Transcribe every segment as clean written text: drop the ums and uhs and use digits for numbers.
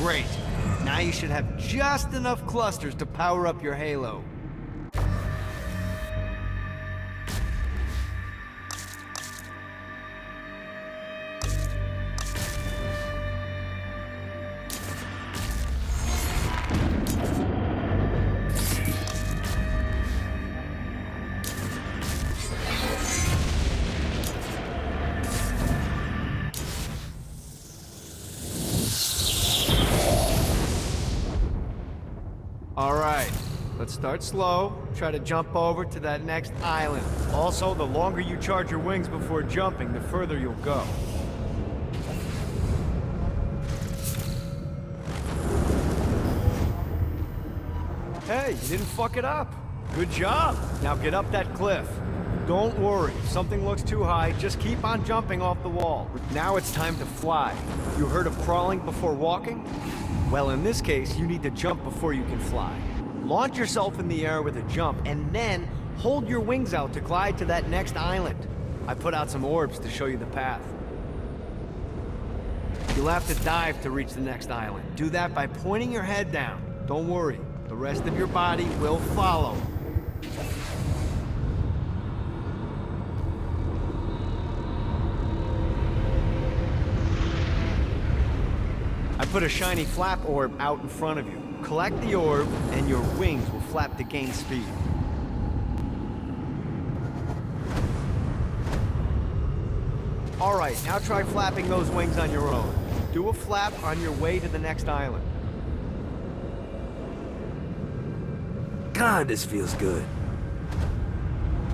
Great. Now you should have just enough clusters to power up your halo. Alright, let's start slow. Try to jump over to that next island. Also, the longer you charge your wings before jumping, the further you'll go. Hey, you didn't fuck it up. Good job. Now get up that cliff. Don't worry, if something looks too high, just keep on jumping off the wall. Now it's time to fly. You heard of crawling before walking? Well, in this case, you need to jump before you can fly. Launch yourself in the air with a jump, and then hold your wings out to glide to that next island. I put out some orbs to show you the path. You'll have to dive to reach the next island. Do that by pointing your head down. Don't worry, the rest of your body will follow. I put a shiny flap orb out in front of you. Collect the orb, and your wings will flap to gain speed. Alright, now try flapping those wings on your own. Do a flap on your way to the next island. God, this feels good.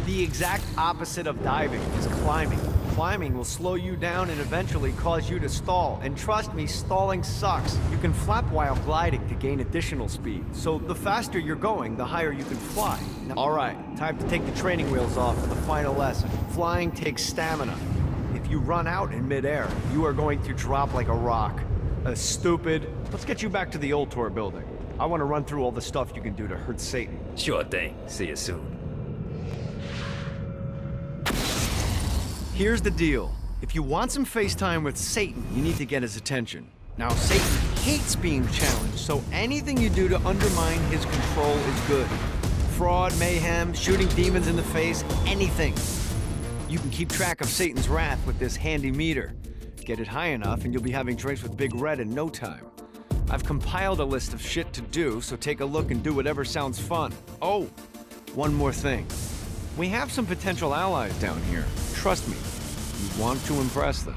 The exact opposite of diving is climbing. Climbing will slow you down and eventually cause you to stall. And trust me, stalling sucks. You can flap while gliding to gain additional speed. So the faster you're going, the higher you can fly. All right, time to take the training wheels off for the final lesson. Flying takes stamina. If you run out in midair, you are going to drop like a rock. Stupid. Let's get you back to the old tour building. I want to run through all the stuff you can do to hurt Satan. Sure thing. See you soon. Here's the deal. If you want some FaceTime with Satan, you need to get his attention. Now, Satan hates being challenged, so anything you do to undermine his control is good. Fraud, mayhem, shooting demons in the face, anything. You can keep track of Satan's wrath with this handy meter. Get it high enough and you'll be having drinks with Big Red in no time. I've compiled a list of shit to do, so take a look and do whatever sounds fun. Oh, one more thing. We have some potential allies down here. Trust me, you want to impress them.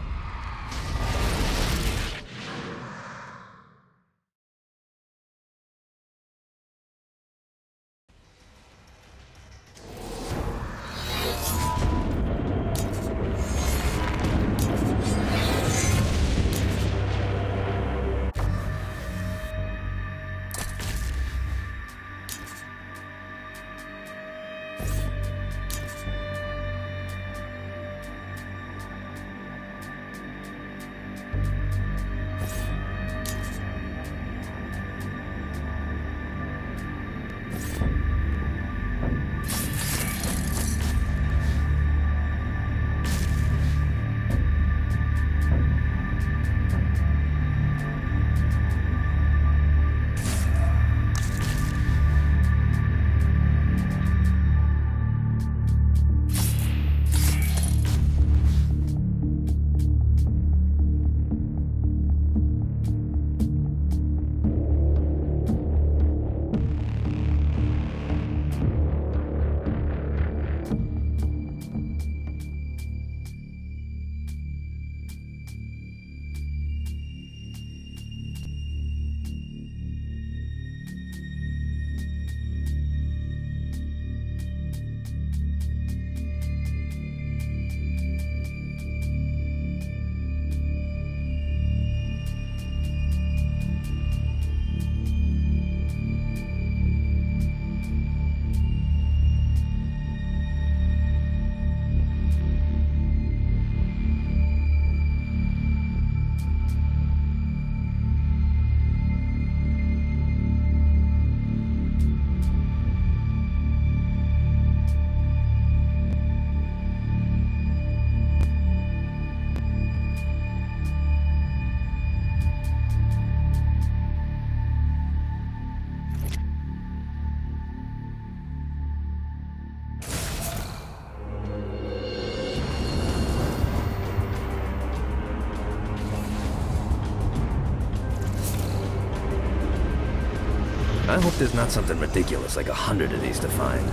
I hope there's not something ridiculous like 100 of these to find.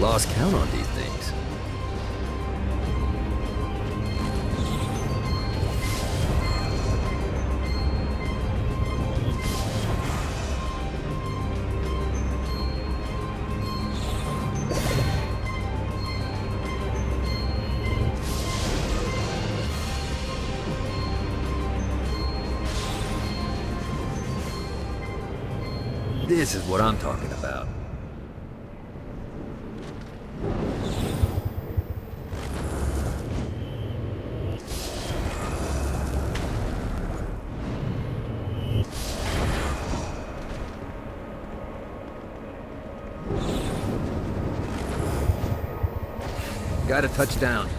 Lost count on these things. This is what I'm talking about. Got to touch down.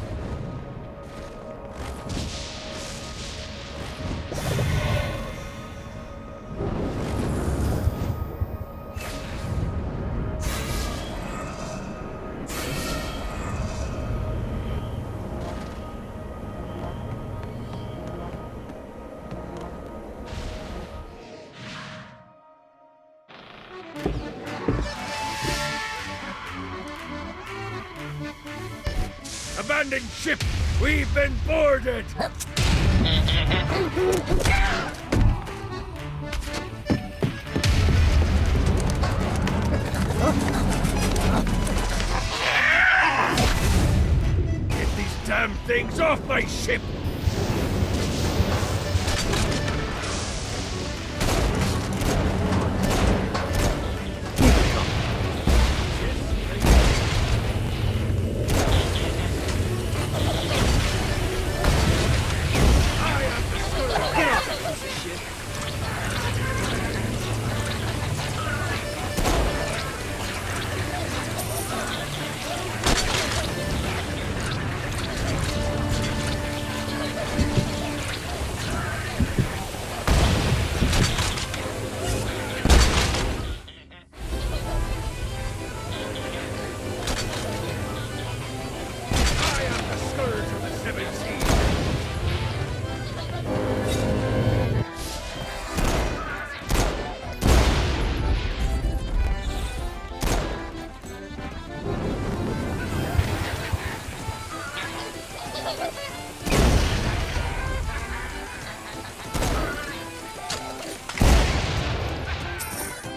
Abandoned ship! We've been boarded! Get these damn things off my ship!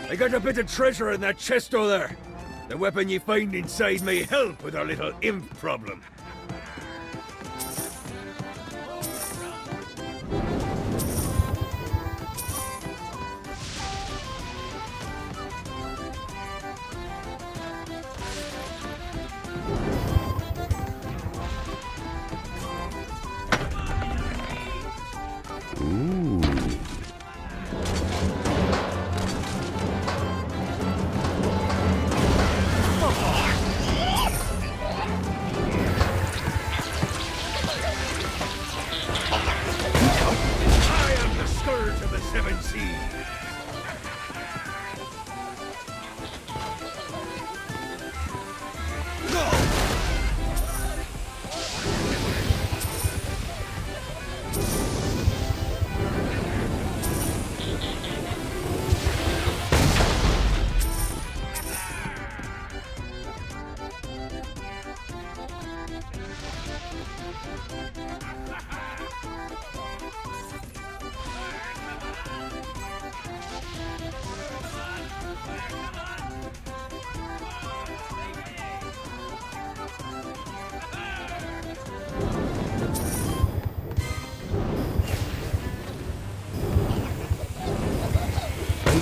I got a bit of treasure in that chest over there. The weapon you find inside may help with our little imp problem.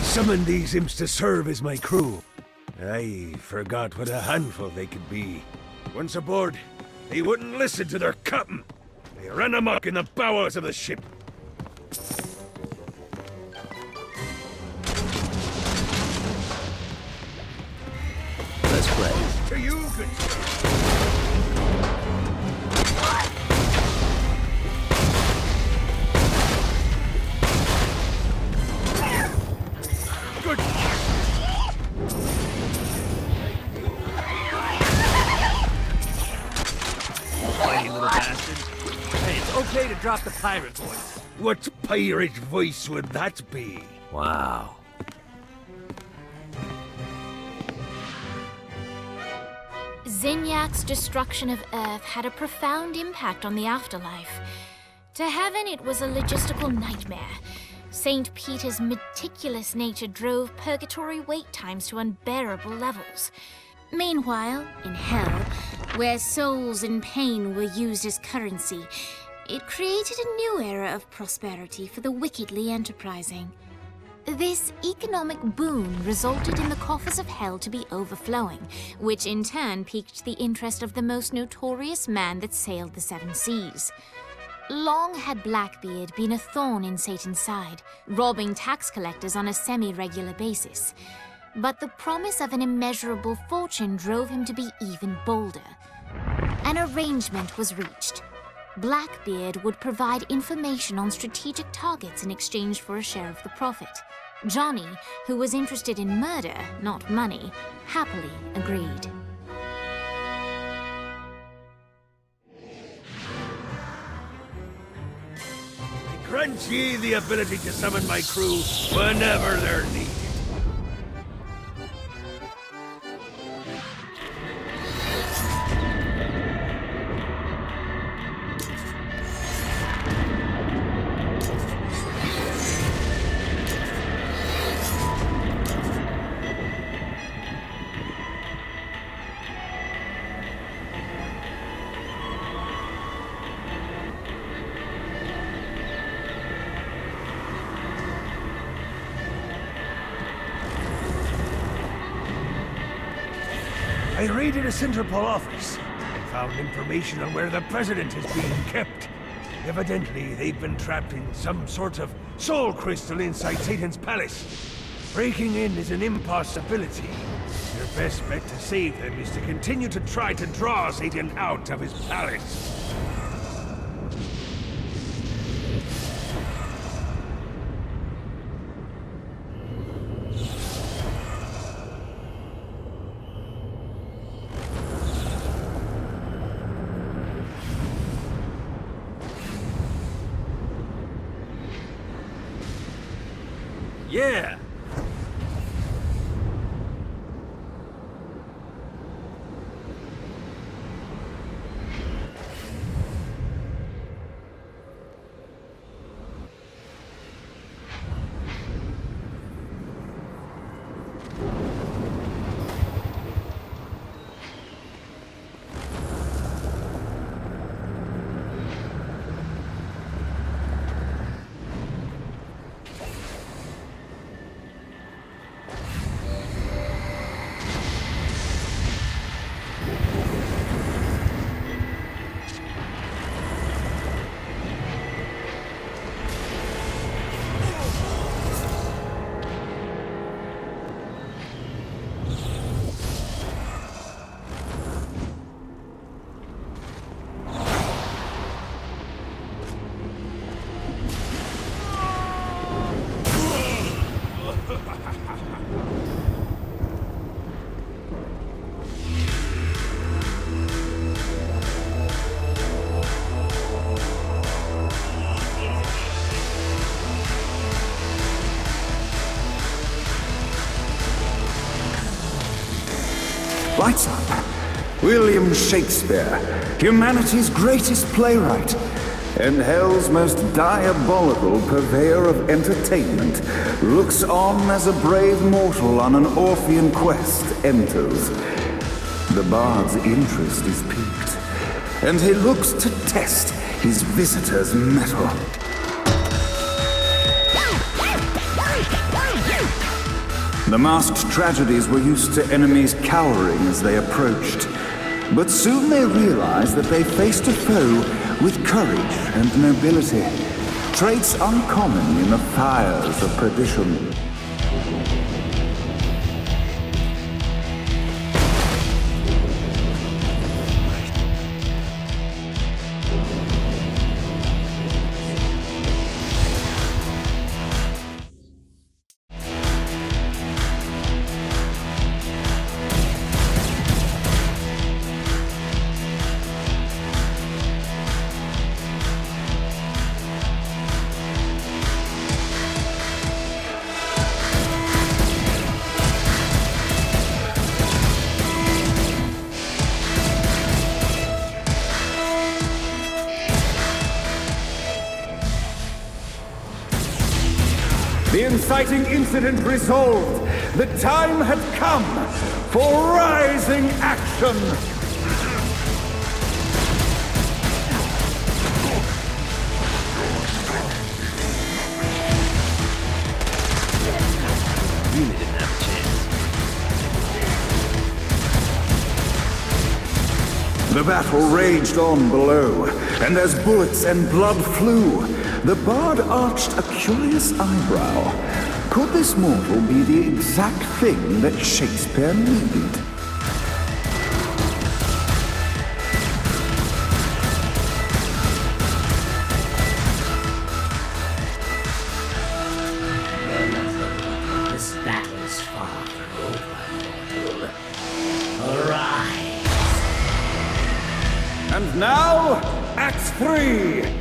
Summoned these imps to serve as my crew. I forgot what a handful they could be. Once aboard, they wouldn't listen to their captain. They ran amok in the bowels of the ship. Let's play. To you, good sir. drop the pirate voice. What pirate voice would that be? Wow. Zinyak's destruction of Earth had a profound impact on the afterlife. To heaven, it was a logistical nightmare. St. Peter's meticulous nature drove purgatory wait times to unbearable levels. Meanwhile, in hell, where souls in pain were used as currency, it created a new era of prosperity for the wickedly enterprising. This economic boon resulted in the coffers of hell to be overflowing, which in turn piqued the interest of the most notorious man that sailed the seven seas. Long had Blackbeard been a thorn in Satan's side, robbing tax collectors on a semi-regular basis. But the promise of an immeasurable fortune drove him to be even bolder. An arrangement was reached. Blackbeard would provide information on strategic targets in exchange for a share of the profit. Johnny, who was interested in murder, not money, happily agreed. I grant ye the ability to summon my crew whenever they're needed. I raided a Centerpol office and found information on where the president is being kept. Evidently, they've been trapped in some sort of soul crystal inside Satan's palace. Breaking in is an impossibility. Your best bet to save them is to continue to try to draw Satan out of his palace. Yeah! Lights up. William Shakespeare, humanity's greatest playwright, and hell's most diabolical purveyor of entertainment, looks on as a brave mortal on an Orphean quest enters. The bard's interest is piqued, and he looks to test his visitor's mettle. The masked tragedies were used to enemies cowering as they approached. But soon they realized that they faced a foe with courage and nobility, traits uncommon in the fires of perdition. inciting incident resolved, the time had come for rising action! Really didn't have a chance. The battle raged on below, and as bullets and blood flew, the bard arched a curious eyebrow. Could this mortal be the exact thing that Shakespeare needed? This battle's far from over, mortal. Arise! And now, Act 3!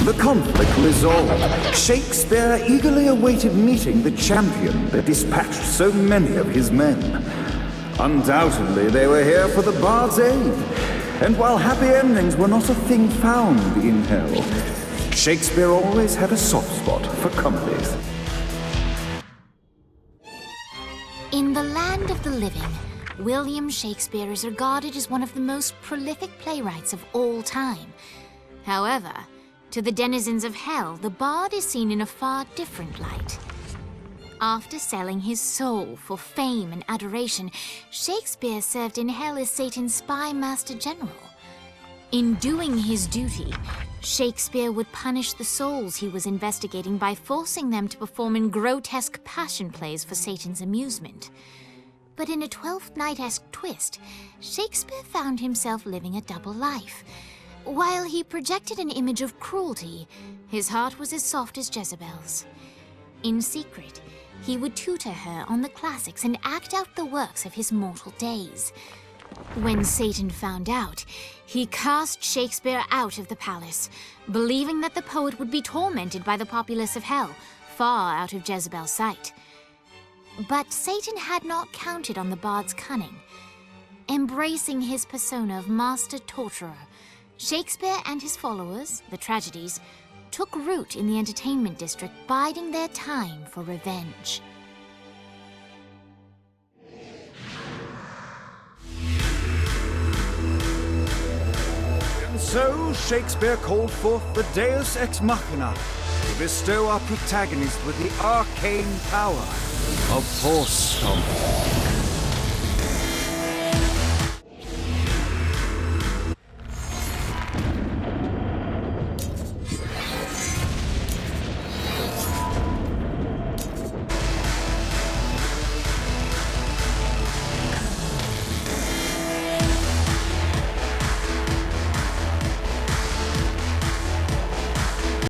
The conflict resolved, Shakespeare eagerly awaited meeting the champion that dispatched so many of his men. Undoubtedly, they were here for the bard's aid, and while happy endings were not a thing found in hell, Shakespeare always had a soft spot for comedies. In the land of the living, William Shakespeare is regarded as one of the most prolific playwrights of all time. However, to the denizens of hell, the bard is seen in a far different light. After selling his soul for fame and adoration, Shakespeare served in hell as Satan's spy master general. In doing his duty, Shakespeare would punish the souls he was investigating by forcing them to perform in grotesque passion plays for Satan's amusement. But in a Twelfth Night-esque twist, Shakespeare found himself living a double life. While he projected an image of cruelty, his heart was as soft as Jezebel's. In secret, he would tutor her on the classics and act out the works of his mortal days. When Satan found out, he cast Shakespeare out of the palace, believing that the poet would be tormented by the populace of hell, far out of Jezebel's sight. But Satan had not counted on the bard's cunning. Embracing his persona of master torturer, Shakespeare and his followers, the tragedies, took root in the entertainment district, biding their time for revenge. And so Shakespeare called forth the Deus Ex Machina to bestow our protagonist with the arcane power of Force Stomp.